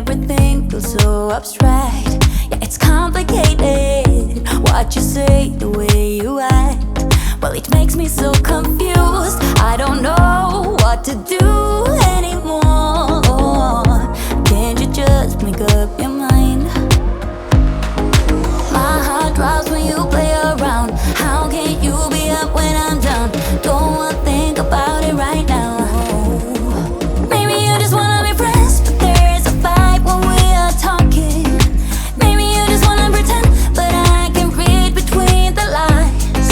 everything feels so abstract. Yeah, it's complicated. What you say, the way you act, well, it makes me so confused. I don't know what to do anymore. Can't you just make up your mind? My heart drops when you play around. How can you be up when I'm down? Don't wanna think about it right now. Maybe you just wanna be friends, but there is a fight when we are talking. Maybe you just wanna pretend, but I can read between the lines.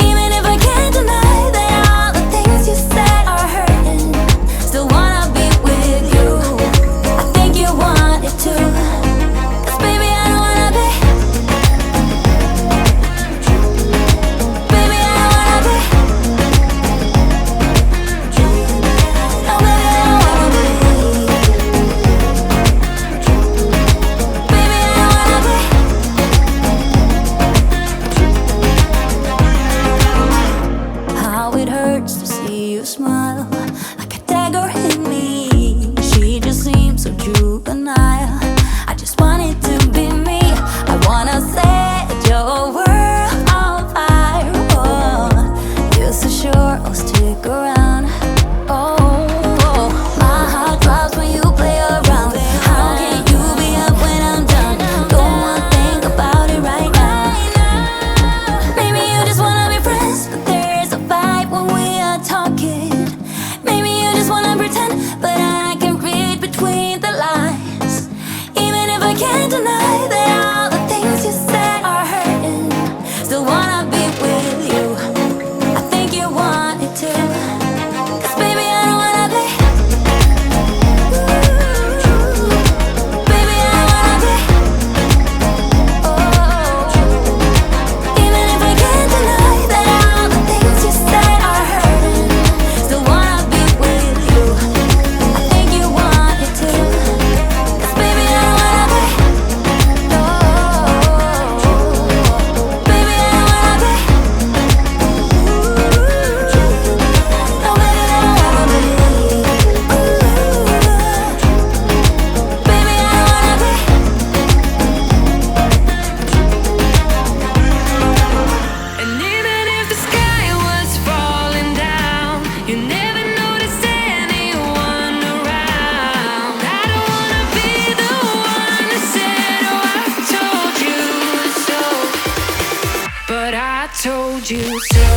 Even if I can't deny that all the things you said are hurting, still wanna be with you. I think you want it too. To see you smile like a dagger in me. She just seems so juvenile. I just want it to be me. I wanna set your world on fire. Oh, you're so sure I'll stick around. Oh, my heart drops when you play around. How can you be up when I'm down? Don't wanna think about it right now. Maybe you just wanna be friends, but there's a fight when we talking. Maybe you just wanna pretend, but I can read between the lines. Even if I can't deny that all the things you said are hurting, still wanna be with you. I think you want it too. 'Cause baby, I don't wanna be. Baby, I don't wanna be. Oh, even if I can't deny that all the things you said are hurting, still wanna be with you. I think you want it too. 'Cause baby, I don't wanna be. No, baby, I don't wanna be. No, baby, I don't wanna be. Baby, I don't wanna be. And even if the sky was falling down, you never noticed anyone around. I don't wanna be the one who said, oh, I told you so, but I told you so.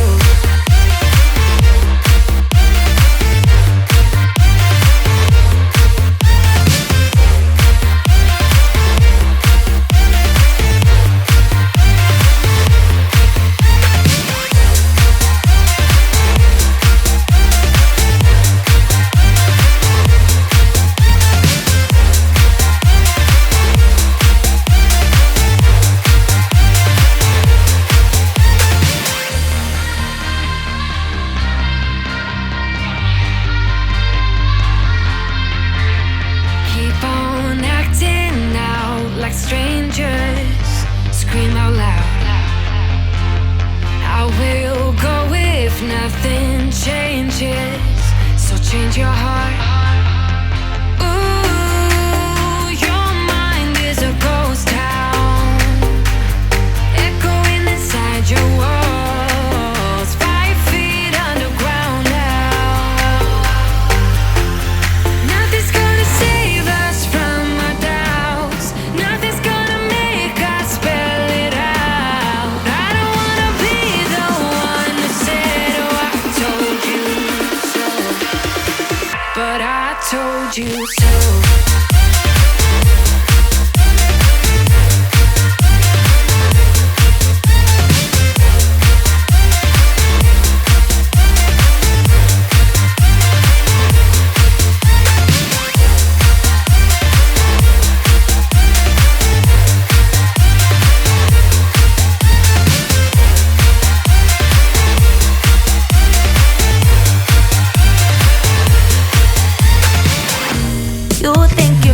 Keep on acting out like strangers. Scream out loud. I will go if nothing changes. So change your heart. Ooh, your mind is a ghost town, echoing inside your walls. 5 feet underground now. Nothing's gonna save us from our doubts. Nothing's gonna make us spell it out. I don't wanna be the one who said, oh, I told you so, but I told you so. You think you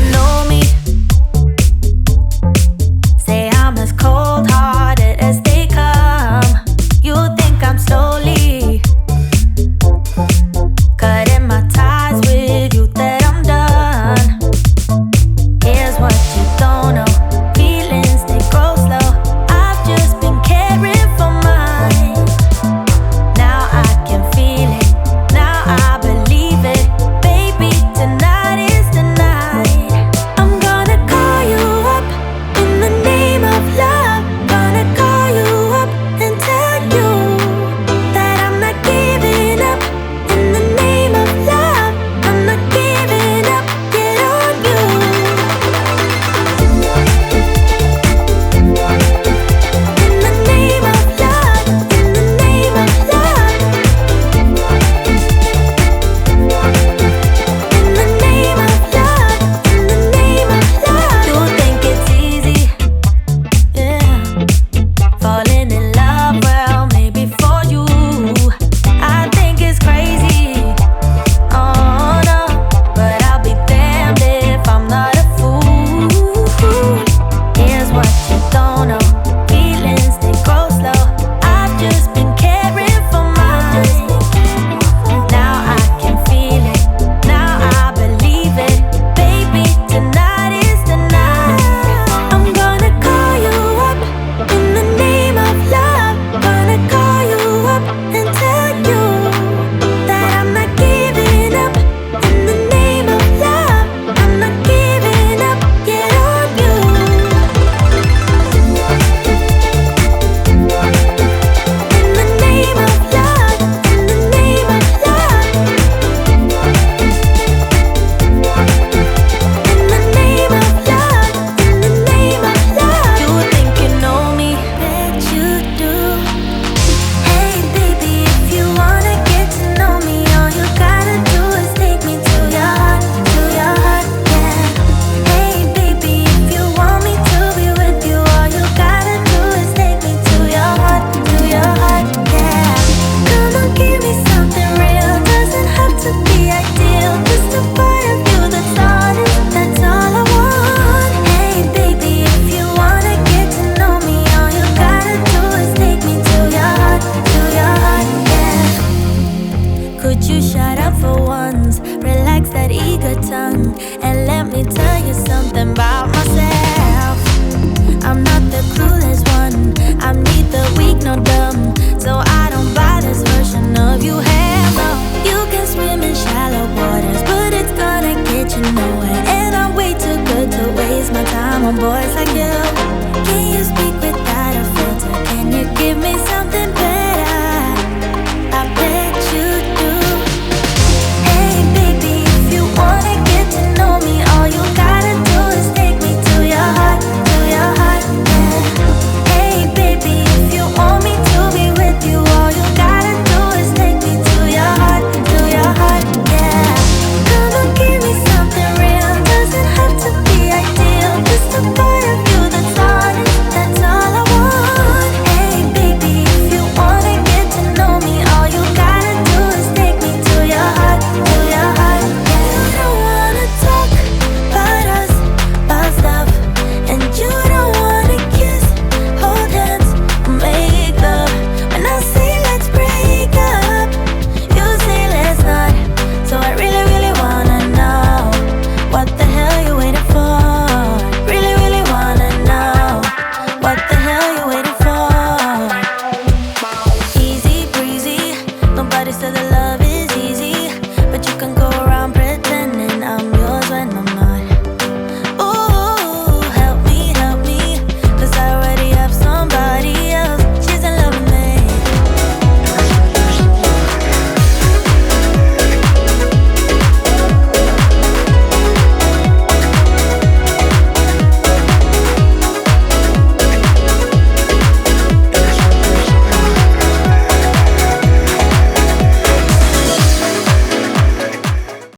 something about myself. I'm not the clueless one, I'm neither weak nor dumb, so I don't buy this version of you. Hell no. You can swim in shallow waters, but it's gonna get you nowhere, and I'm way too good to waste my time on boys like you.